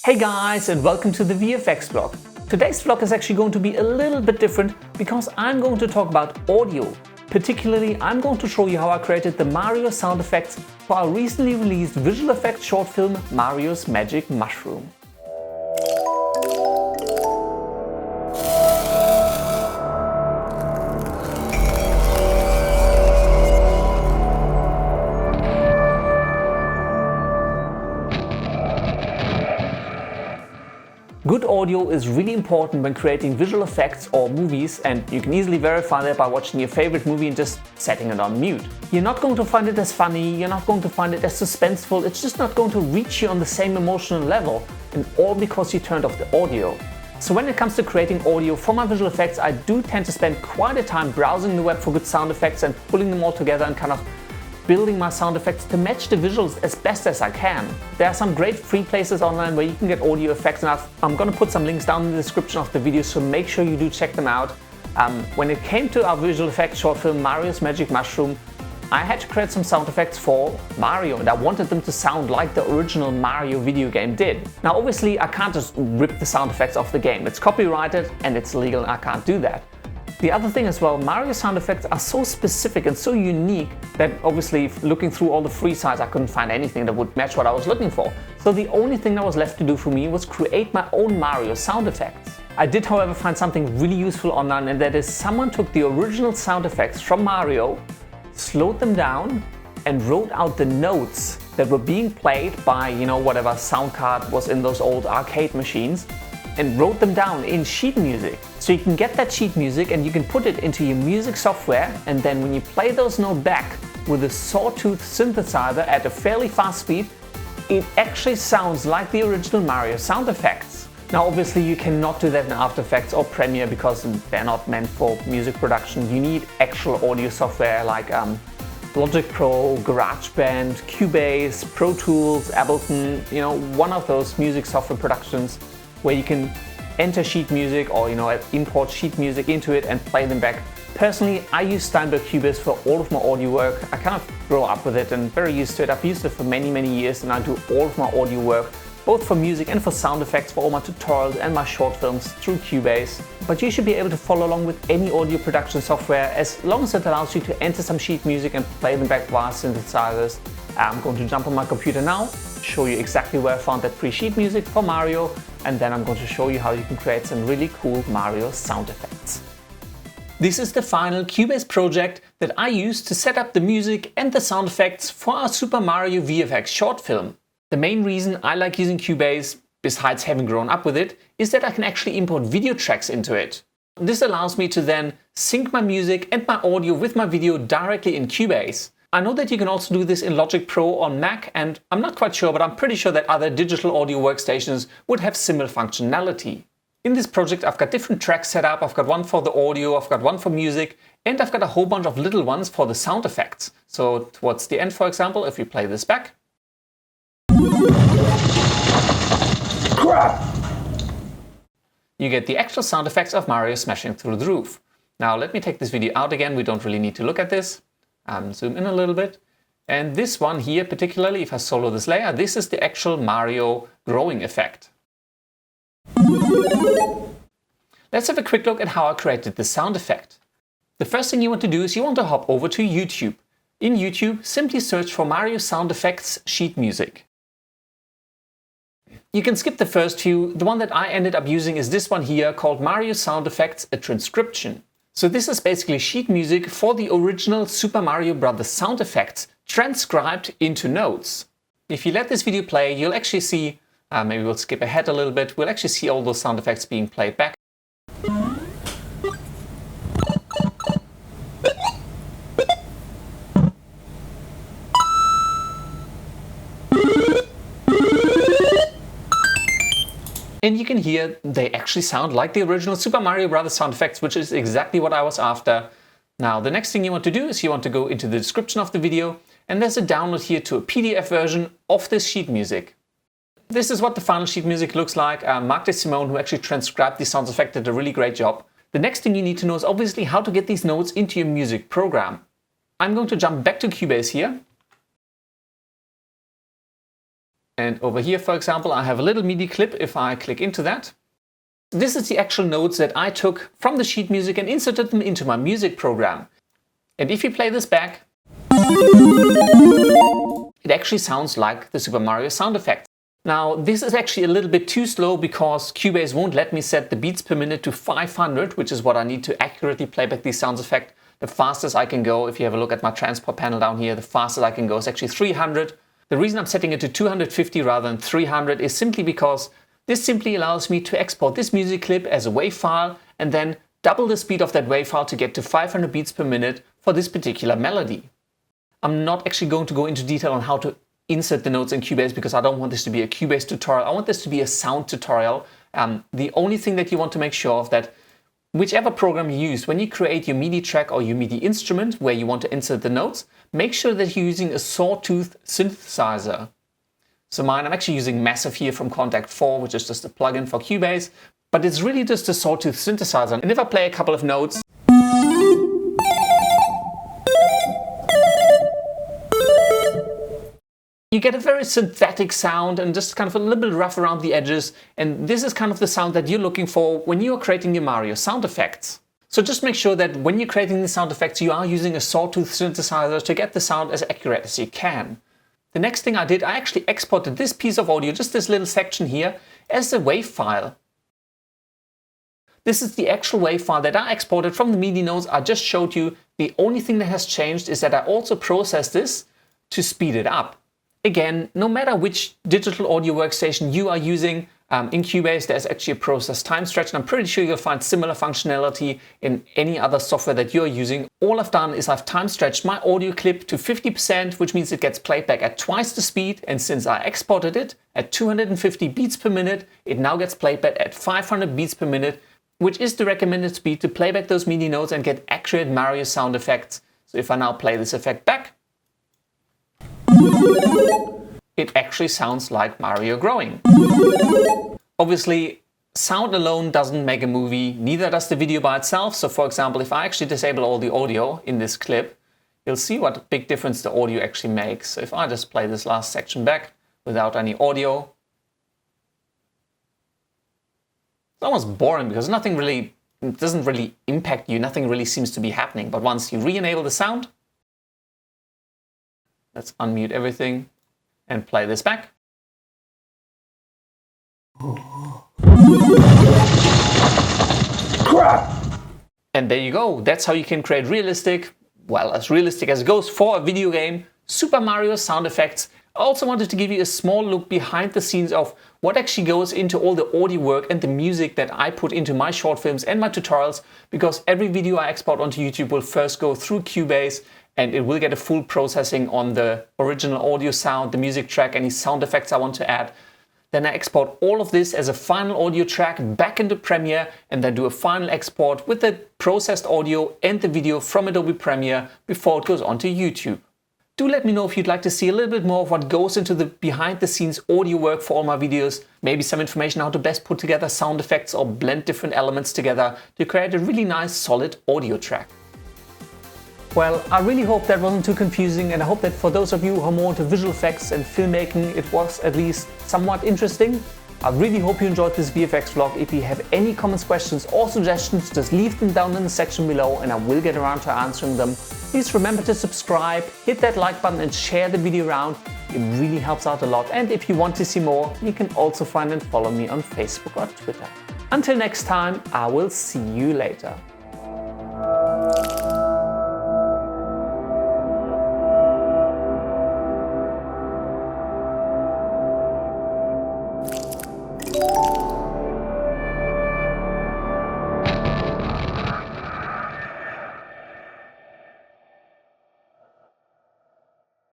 Hey guys, and welcome to the VFX vlog. Today's vlog is actually going to be a little bit different because I'm going to talk about audio. Particularly, I'm going to show you how I created the Mario sound effects for our recently released visual effects short film Mario's Magic Mushroom. Good audio is really important when creating visual effects or movies, and you can easily verify that by watching your favorite movie and just setting it on mute. You're not going to find it as funny, you're not going to find it as suspenseful, it's just not going to reach you on the same emotional level, and all because you turned off the audio. So when it comes to creating audio for my visual effects, I do tend to spend quite a time browsing the web for good sound effects and pulling them all together and kind of building my sound effects to match the visuals as best as I can. There are some great free places online where you can get audio effects, and I'm gonna put some links down in the description of the video, so make sure you do check them out. When it came to our visual effects short film Mario's Magic Mushroom, I had to create some sound effects for Mario, and I wanted them to sound like the original Mario video game did. Now obviously I can't just rip the sound effects off the game. It's copyrighted and it's illegal and I can't do that. The other thing as well, Mario sound effects are so specific and so unique that obviously looking through all the free sites I couldn't find anything that would match what I was looking for. So the only thing that was left to do for me was create my own Mario sound effects. I did however find something really useful online, and that is someone took the original sound effects from Mario, slowed them down and wrote out the notes that were being played by, whatever sound card was in those old arcade machines, and wrote them down in sheet music. So you can get that sheet music and you can put it into your music software, and then when you play those notes back with a sawtooth synthesizer at a fairly fast speed, it actually sounds like the original Mario sound effects. Now obviously you cannot do that in After Effects or Premiere because they're not meant for music production. You need actual audio software like Logic Pro, GarageBand, Cubase, Pro Tools, Ableton, one of those music software productions where you can enter sheet music or import sheet music into it and play them back. Personally, I use Steinberg Cubase for all of my audio work. I kind of grew up with it and very used to it. I've used it for many years, and I do all of my audio work, both for music and for sound effects, for all my tutorials and my short films through Cubase. But you should be able to follow along with any audio production software as long as it allows you to enter some sheet music and play them back via synthesizers. I'm going to jump on my computer now, show you exactly where I found that free sheet music for Mario, and then I'm going to show you how you can create some really cool Mario sound effects. This is the final Cubase project that I used to set up the music and the sound effects for our Super Mario VFX short film. The main reason I like using Cubase, besides having grown up with it, is that I can actually import video tracks into it. This allows me to then sync my music and my audio with my video directly in Cubase. I know that you can also do this in Logic Pro on Mac, and I'm not quite sure, but I'm pretty sure that other digital audio workstations would have similar functionality. In this project I've got different tracks set up. I've got one for the audio, I've got one for music, and I've got a whole bunch of little ones for the sound effects. So towards the end, for example, if we play this back, crap! You get the actual sound effects of Mario smashing through the roof. Now let me take this video out again, we don't really need to look at this. Zoom in a little bit. And this one here, particularly if I solo this layer, this is the actual Mario growing effect. Let's have a quick look at how I created this sound effect. The first thing you want to do is you want to hop over to YouTube. In YouTube, simply search for Mario sound effects sheet music. You can skip the first few. The one that I ended up using is this one here called Mario Sound Effects, a transcription. So this is basically sheet music for the original Super Mario Bros sound effects transcribed into notes. If you let this video play, you'll actually see, maybe we'll skip ahead a little bit, we'll actually see all those sound effects being played back. And you can hear they actually sound like the original Super Mario Bros. Sound effects, which is exactly what I was after. Now, the next thing you want to do is you want to go into the description of the video, and there's a download here to a PDF version of this sheet music. This is what the final sheet music looks like. Mark DeSimone, who actually transcribed these sound effects, did a really great job. The next thing you need to know is obviously how to get these notes into your music program. I'm going to jump back to Cubase here. And over here, for example, I have a little MIDI clip if I click into that. This is the actual notes that I took from the sheet music and inserted them into my music program. And if you play this back, it actually sounds like the Super Mario sound effect. Now, this is actually a little bit too slow because Cubase won't let me set the beats per minute to 500, which is what I need to accurately play back these sound effects. The fastest I can go, if you have a look at my transport panel down here, the fastest I can go is actually 300. The reason I'm setting it to 250 rather than 300 is simply because this simply allows me to export this music clip as a WAV file and then double the speed of that WAV file to get to 500 beats per minute for this particular melody. I'm not actually going to go into detail on how to insert the notes in Cubase because I don't want this to be a Cubase tutorial. I want this to be a sound tutorial. The only thing that you want to make sure of that whichever program you use, when you create your MIDI track or your MIDI instrument where you want to insert the notes, make sure that you're using a sawtooth synthesizer. So mine, I'm actually using Massive here from Contact 4, which is just a plugin for Cubase, but it's really just a sawtooth synthesizer. And if I play a couple of notes, you get a very synthetic sound and just kind of a little bit rough around the edges. And this is kind of the sound that you're looking for when you're creating your Mario sound effects. So just make sure that when you're creating the sound effects, you are using a sawtooth synthesizer to get the sound as accurate as you can. The next thing I did, I actually exported this piece of audio, just this little section here, as a WAV file. This is the actual WAV file that I exported from the MIDI notes I just showed you. The only thing that has changed is that I also processed this to speed it up. Again, no matter which digital audio workstation you are using, in Cubase there's actually a process time stretch, and I'm pretty sure you'll find similar functionality in any other software that you're using. All I've done is I've time stretched my audio clip to 50%, which means it gets played back at twice the speed, and since I exported it at 250 beats per minute, it now gets played back at 500 beats per minute, which is the recommended speed to play back those MIDI notes and get accurate Mario sound effects. So if I now play this effect back, it actually sounds like Mario growing. Obviously, sound alone doesn't make a movie, neither does the video by itself. So for example, if I actually disable all the audio in this clip, you'll see what a big difference the audio actually makes. So if I just play this last section back without any audio, it's almost boring because it doesn't really impact you, nothing really seems to be happening. But once you re-enable the sound, let's unmute everything and play this back. Crap! And there you go. That's how you can create realistic, well, as realistic as it goes for a video game, Super Mario sound effects. I also wanted to give you a small look behind the scenes of what actually goes into all the audio work and the music that I put into my short films and my tutorials, because every video I export onto YouTube will first go through Cubase and it will get a full processing on the original audio sound, the music track, any sound effects I want to add. Then I export all of this as a final audio track back into Premiere and then do a final export with the processed audio and the video from Adobe Premiere before it goes onto YouTube. Do let me know if you'd like to see a little bit more of what goes into the behind the scenes audio work for all my videos. Maybe some information how to best put together sound effects or blend different elements together to create a really nice solid audio track. Well, I really hope that wasn't too confusing, and I hope that for those of you who are more into visual effects and filmmaking, it was at least somewhat interesting. I really hope you enjoyed this VFX vlog. If you have any comments, questions or suggestions, just leave them down in the section below and I will get around to answering them. Please remember to subscribe, hit that like button and share the video around. It really helps out a lot. And if you want to see more, you can also find and follow me on Facebook or Twitter. Until next time, I will see you later.